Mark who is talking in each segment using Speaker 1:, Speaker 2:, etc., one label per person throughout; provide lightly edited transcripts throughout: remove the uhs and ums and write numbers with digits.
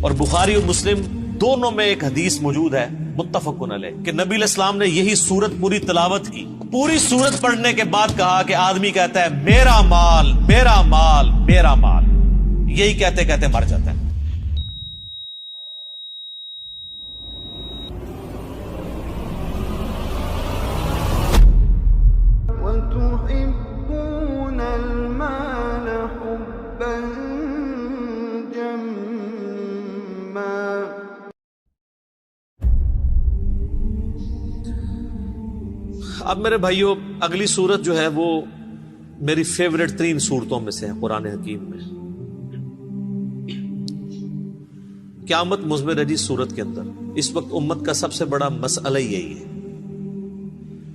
Speaker 1: اور بخاری اور مسلم دونوں میں ایک حدیث موجود ہے متفقن علیہ کہ نبی علیہ السلام نے یہی سورت پوری تلاوت کی. پوری سورت پڑھنے کے بعد کہا کہ آدمی کہتا ہے میرا مال میرا مال میرا مال، یہی کہتے کہتے مر جاتا ہے.
Speaker 2: وَتُحِبُّونَ الْمَالَ حُبًّا جَمًّا.
Speaker 1: اب میرے بھائیوں، اگلی سورت جو ہے وہ میری فیوریٹ ترین سورتوں میں سے ہے قرآن حکیم میں. قیامت مضمر ہے جی سورت کے اندر. اس وقت امت کا سب سے بڑا مسئلہ یہی ہے.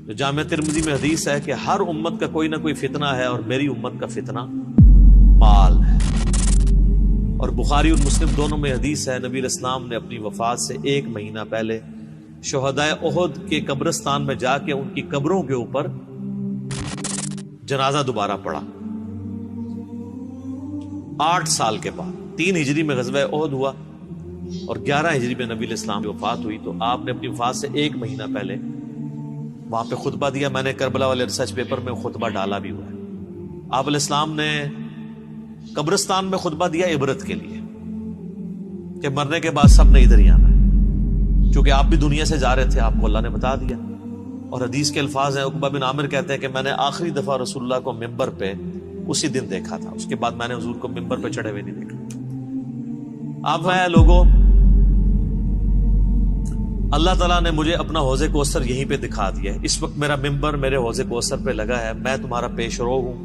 Speaker 1: جو جامعہ ترمذی میں حدیث ہے کہ ہر امت کا کوئی نہ کوئی فتنہ ہے، اور میری امت کا فتنہ مال ہے. اور بخاری اور مسلم دونوں میں حدیث ہے نبی علیہ السلام نے اپنی وفات سے 1 مہینہ پہلے شہدائے احد کے قبرستان میں جا کے ان کی قبروں کے اوپر جنازہ دوبارہ پڑھا. 8 سال کے بعد 3 ہجری میں غزوہ احد ہوا اور 11 ہجری میں نبی علیہ السلام کی وفات ہوئی. تو آپ نے اپنی وفات سے 1 مہینہ پہلے وہاں پہ خطبہ دیا. میں نے کربلا والے ریسرچ پیپر میں خطبہ ڈالا بھی ہوا ہے. آپ علیہ السلام نے قبرستان میں خطبہ دیا عبرت کے لیے کہ مرنے کے بعد سب نے ادھر ہی آنا ہے. چونکہ آپ بھی دنیا سے جا رہے تھے، آپ کو اللہ نے بتا دیا. اور حدیث کے الفاظ ہیں، عقبہ بن عامر کہتے ہیں کہ میں نے آخری دفعہ رسول اللہ کو ممبر پہ اسی دن دیکھا تھا. اس کے بعد میں نے حضور کو ممبر پہ چڑھے ہوئے نہیں دیکھا. آپ ہیں لوگوں، اللہ تعالیٰ نے مجھے اپنا حوض کوثر یہیں پہ دکھا دیا ہے. اس وقت میرا ممبر میرے حوض کوثر پہ لگا ہے. میں تمہارا پیش رو ہوں،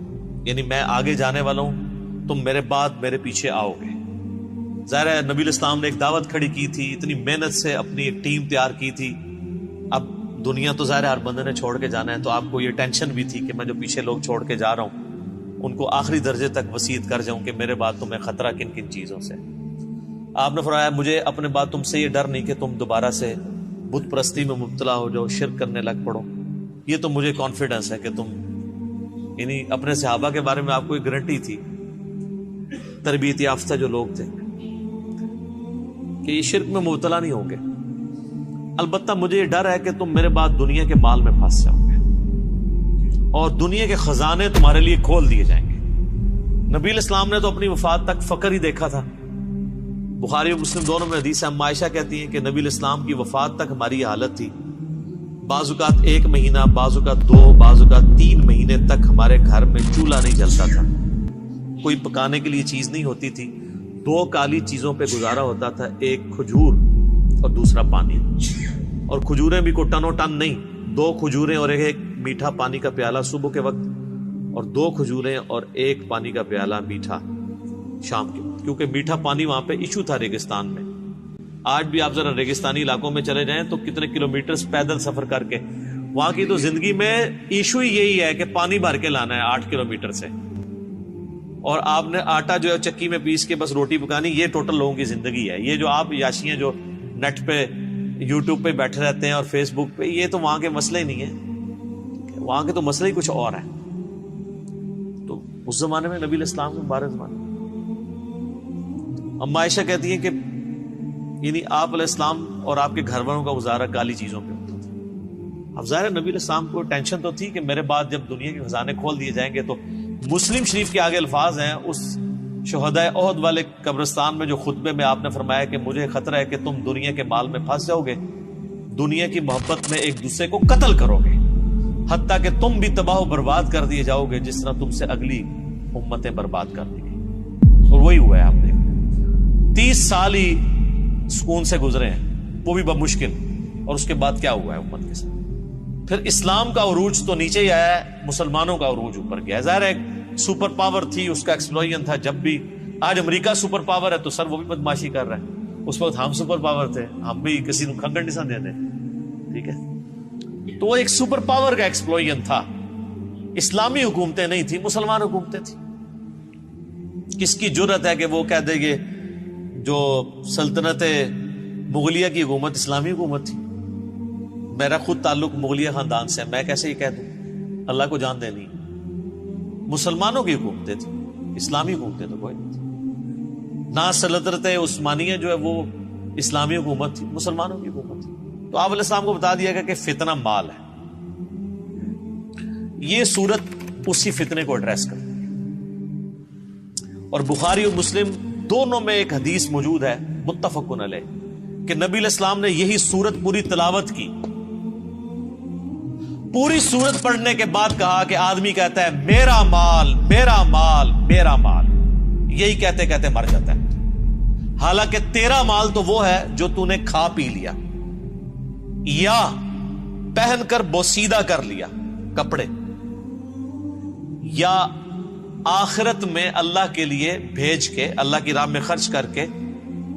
Speaker 1: یعنی میں آگے جانے والا ہوں، تم میرے بعد میرے پیچھے آؤ گے. ظاہر ہے نبی علیہ السلام نے ایک دعوت کھڑی کی تھی، اتنی محنت سے اپنی ایک ٹیم تیار کی تھی. اب دنیا تو ظاہر ہر بندے نے چھوڑ کے جانا ہے، تو آپ کو یہ ٹینشن بھی تھی کہ میں جو پیچھے لوگ چھوڑ کے جا رہا ہوں ان کو آخری درجے تک وصیت کر جاؤں کہ میرے بعد تمہیں خطرہ کن کن چیزوں سے. آپ نے فرمایا مجھے اپنے بعد تم سے یہ ڈر نہیں کہ تم دوبارہ سے بت پرستی میں مبتلا ہو جاؤ، شرک کرنے لگ پڑو. یہ تو مجھے کانفیڈنس ہے کہ تم، یعنی اپنے صحابہ کے بارے میں آپ کو ایک گارنٹی تھی، تربیت یافتہ جو لوگ تھے، کہ یہ شرک میں مبتلا نہیں ہوں گے. البتہ مجھے یہ ڈر ہے کہ تم میرے بعد دنیا کے مال میں پھنس جاؤ گے اور دنیا کے خزانے تمہارے لیے کھول دیے جائیں گے. نبی علیہ السلام نے تو اپنی وفات تک فقر ہی دیکھا تھا. بخاری اور مسلم دونوں میں حدیث ہے، اما عائشہ کہتی ہیں کہ نبی علیہ السلام کی وفات تک ہماری یہ حالت تھی. بعض اوقات 1 مہینہ، بعض اوقات 2، بعض اوقات 3 مہینے تک ہمارے گھر میں چولہا نہیں جلتا تھا. کوئی پکانے کے لیے چیز نہیں ہوتی تھی. 2 کالی چیزوں پہ گزارا ہوتا تھا، ایک کھجور اور دوسرا پانی. اور کھجوریں بھی کوئی ٹنو ٹن نہیں، 2 کھجوریں اور ایک میٹھا پانی کا پیالہ صبح کے وقت، اور 2 کھجوریں اور 1 پانی کا پیالہ میٹھا شام کے وقت. کیونکہ میٹھا پانی وہاں پہ ایشو تھا ریگستان میں. آج بھی آپ ذرا ریگستانی علاقوں میں چلے جائیں تو کتنے کلومیٹرز پیدل سفر کر کے، وہاں کی تو زندگی میں ایشو ہی یہی ہے کہ پانی بھر کے لانا ہے 8 کلومیٹر سے، اور آپ نے آٹا جو ہے چکی میں پیس کے بس روٹی پکانی. یہ ٹوٹل لوگوں کی زندگی ہے. یہ جو آپ یاشی ہیں جو نیٹ پہ یوٹیوب پہ بیٹھے رہتے ہیں اور فیس بک پہ، یہ تو وہاں کے مسئلے ہی نہیں ہیں. وہاں کے تو مسئلے ہی کچھ اور ہیں. تو اس زمانے میں نبی علیہ السلام کے مبارک زمانے، اما عائشہ کہتی ہیں کہ یعنی آپ علیہ السلام اور آپ کے گھر والوں کا گزارا کالی چیزوں پہ ہوتا تھا. اب ظاہر نبی علیہ السلام کو ٹینشن تو تھی کہ میرے بعد جب دنیا کے خزانے کھول دیے جائیں گے. تو مسلم شریف کے آگے الفاظ ہیں اس شہدائے احد والے قبرستان میں جو خطبے میں آپ نے فرمایا کہ مجھے خطرہ ہے کہ تم دنیا کے مال میں پھنس جاؤ گے، دنیا کی محبت میں ایک دوسرے کو قتل کرو گے، حتیٰ کہ تم بھی تباہ و برباد کر دیے جاؤ گے جس طرح تم سے اگلی امتیں برباد کر دی گئی. اور وہی ہوا ہے. آپ دیکھ 30 سال ہی سکون سے گزرے ہیں، وہ بھی بمشکل. اور اس کے بعد کیا ہوا ہے امت کے ساتھ؟ پھر اسلام کا عروج تو نیچے ہی آیا ہے، مسلمانوں کا عروج اوپر گیا. ظاہر ہے سپر پاور تھی، اس کا ایکسپلوژن تھا. جب بھی آج امریکہ سپر پاور ہے تو سر وہ بھی بدماشی کر رہا ہے. اس وقت ہم سپر پاور تھے، ہم بھی کسی کو کھنگڑ نہیں دے دیں. ٹھیک ہے، تو وہ ایک سپر پاور کا ایکسپلوژن تھا. اسلامی حکومتیں نہیں تھی، مسلمان حکومتیں تھیں. کس کی جرت ہے کہ وہ کہہ دے گے جو سلطنت مغلیہ کی حکومت اسلامی حکومت تھی؟ میرا خود تعلق مغلیہ خاندان سے ہے، میں کیسے یہ کہہ دوں؟ اللہ کو جان دینی. مسلمانوں کی حکومتیں تھیں، اسلامی حکومتیں تو کوئی نہیں تھی. نہ سلطنت عثمانیہ جو ہے وہ اسلامی حکومت تھی، مسلمانوں کی حکومت تھی. تو آپ علیہ السلام کو بتا دیا گیا کہ فتنہ مال ہے. یہ صورت اسی فتنے کو ایڈریس کرتی ہے. اور بخاری اور مسلم دونوں میں ایک حدیث موجود ہے متفقن علیہ کہ نبی علیہ السلام نے یہی صورت پوری تلاوت کی. پوری صورت پڑھنے کے بعد کہا کہ آدمی کہتا ہے میرا مال میرا مال میرا مال، یہی کہتے کہتے مر جاتا ہے. حالانکہ تیرا مال تو وہ ہے جو تو نے کھا پی لیا یا پہن کر بوسیدہ کر لیا کپڑے، یا آخرت میں اللہ کے لیے بھیج کے اللہ کی راہ میں خرچ کر کے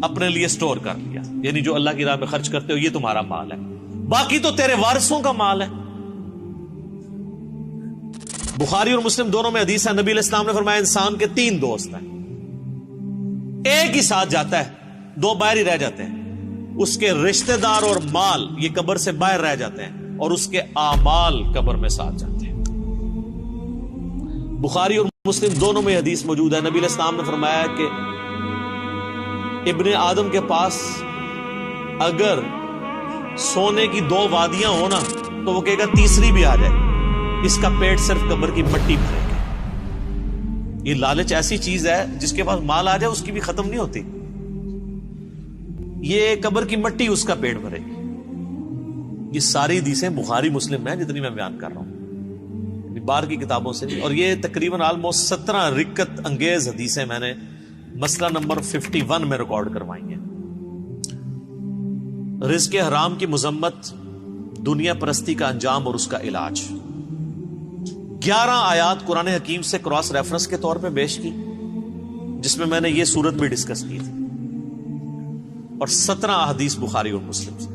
Speaker 1: اپنے لیے سٹور کر لیا. یعنی جو اللہ کی راہ میں خرچ کرتے ہو یہ تمہارا مال ہے، باقی تو تیرے وارثوں کا مال ہے. بخاری اور مسلم دونوں میں حدیث ہے، نبی علیہ السلام نے فرمایا انسان کے 3 دوست ہیں، ایک ہی ساتھ جاتا ہے، 2 باہر ہی رہ جاتے ہیں. اس کے رشتہ دار اور مال یہ قبر سے باہر رہ جاتے ہیں، اور اس کے اعمال قبر میں ساتھ جاتے ہیں. بخاری اور مسلم دونوں میں حدیث موجود ہے، نبی علیہ السلام نے فرمایا کہ ابن آدم کے پاس اگر سونے کی 2 وادیاں ہو نا تو وہ کہے گا تیسری بھی آ جائے، اس کا پیٹ صرف قبر کی مٹی بھرے گا. یہ لالچ ایسی چیز ہے جس کے پاس مال آ جائے اس کی بھی ختم نہیں ہوتی. یہ قبر کی مٹی اس کا پیٹ بھرے گی. یہ ساری حدیثیں بخاری مسلم میں جتنی میں بیان کر رہا ہوں، باہر کی کتابوں سے. اور یہ تقریباً آلموسٹ 17 رکت انگیز حدیثیں میں نے مسئلہ نمبر 51 میں ریکارڈ کروائی ہیں. رزق حرام کی مذمت، دنیا پرستی کا انجام اور اس کا علاج. 11 آیات قرآن حکیم سے کراس ریفرنس کے طور پہ پیش کی، جس میں میں نے یہ صورت بھی ڈسکس کی تھی، اور 17 احادیث بخاری اور مسلم سے.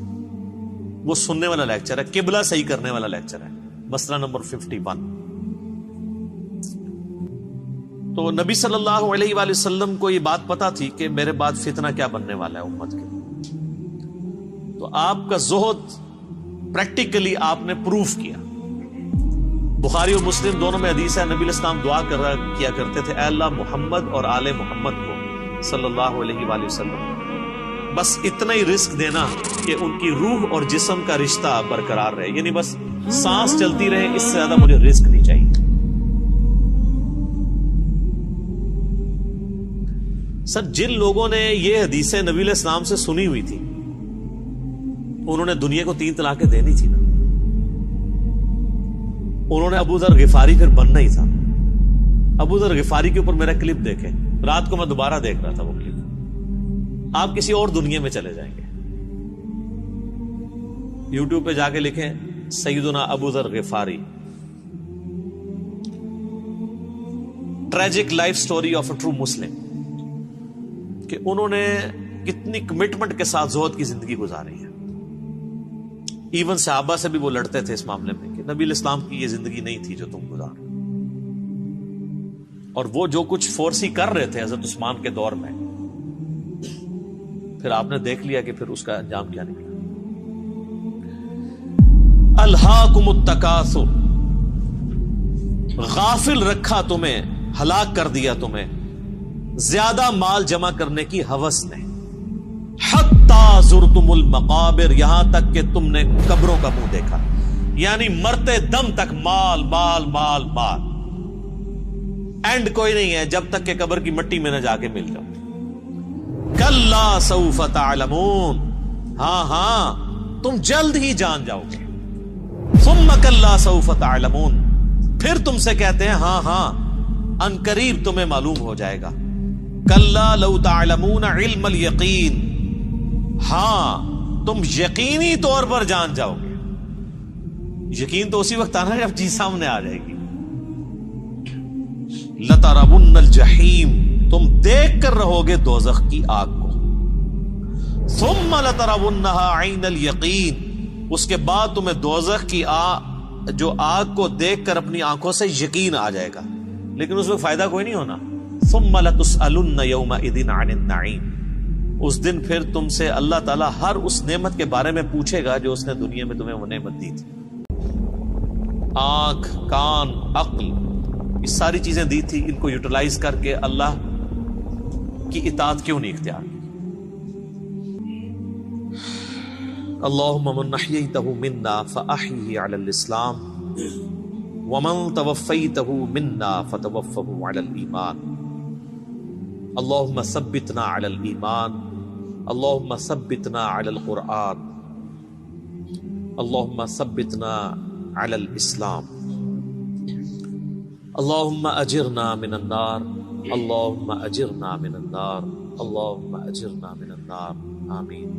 Speaker 1: وہ سننے والا لیکچر ہے، قبلہ صحیح کرنے والا لیکچر ہے، مسئلہ نمبر 51. تو نبی صلی اللہ علیہ وآلہ وسلم کو یہ بات پتا تھی کہ میرے بعد فتنہ کیا بننے والا ہے امت کے. تو آپ کا زہد پریکٹیکلی آپ نے پروف کیا. بخاری اور مسلم دونوں میں حدیث ہے، نبی علیہ السلام دعا کیا کرتے تھے، اے اللہ محمد اور آل محمد کو صلی اللہ علیہ وآلہ وسلم بس اتنا ہی رزق دینا کہ ان کی روح اور جسم کا رشتہ برقرار رہے. یعنی بس سانس چلتی رہے، اس سے زیادہ مجھے رزق نہیں چاہیے. سر جن لوگوں نے یہ حدیثیں نبی علیہ السلام سے سنی ہوئی تھی انہوں نے دنیا کو 3 طلاقیں دینی تھی نا. انہوں نے ابو ذر غفاری پھر بننا ہی تھا. ابو ذر غفاری کے اوپر میرا کلپ دیکھیں، رات کو میں دوبارہ دیکھ رہا تھا وہ کلپ. آپ کسی اور دنیا میں چلے جائیں گے. یوٹیوب پہ جا کے لکھیں سیدنا ابو ذر غفاری، tragic life story of a true Muslim, کہ انہوں نے کتنی کمٹمنٹ کے ساتھ زہد کی زندگی گزاری ہے. ایون صحابہ سے بھی وہ لڑتے تھے اس معاملے میں کہ نبی علیہ السلام کی یہ زندگی نہیں تھی جو تم گزار. اور وہ جو کچھ فورسی کر رہے تھے حضرت عثمان کے دور میں، پھر آپ نے دیکھ لیا کہ پھر اس کا انجام کیا نکلا. الہاکم التکاثر، غافل رکھا تمہیں، ہلاک کر دیا تمہیں زیادہ مال جمع کرنے کی ہوس نے. حتی زرتم المقابر، یہاں تک کہ تم نے قبروں کا منہ دیکھا. یعنی مرتے دم تک مال مال مال مال، اینڈ کوئی نہیں ہے جب تک کہ قبر کی مٹی میں نہ جا کے مل جاؤ. کلا سوف تعلمون، ہاں ہاں تم جلد ہی جان جاؤ گے. ثم کلا سوف تعلمون، پھر تم سے کہتے ہیں ہاں ہاں ان قریب تمہیں معلوم ہو جائے گا. کلا لو تعلمون علم الیقین، ہاں تم یقینی طور پر جان جاؤ گے. یقین تو اسی وقت آنا جب چیز سامنے آ جائے گی. لترون الجحیم، تم دیکھ کر رہو گے دوزخ کی آگ کو. ثم لترونها عین الیقین، اس کے بعد تمہیں دوزخ کی جو آگ کو دیکھ کر اپنی آنکھوں سے یقین آ جائے گا. لیکن اس میں فائدہ کوئی نہیں ہونا. ثم لتسألن یومئذ عن النعیم، اس دن پھر تم سے اللہ تعالیٰ ہر اس نعمت کے بارے میں پوچھے گا جو اس نے دنیا میں تمہیں وہ نعمت دی تھی. آنکھ، کان، عقل، یہ ساری چیزیں دی تھی. ان کو یوٹیلائز کر کے اللہ کی اطاعت کیوں نہیں اختیار کی؟ اللہم من احییتہ منا فاحیہ علی الاسلام ومن توفیتہ منا فتوفہ علی الایمان اللہم ثبتنا علی الایمان اللہم ثبتنا علی القرآن اللہم ثبتنا علی الاسلام اللہم اجرنا من النار اللہم اجرنا من النار اللہم اجرنا من النار آمین.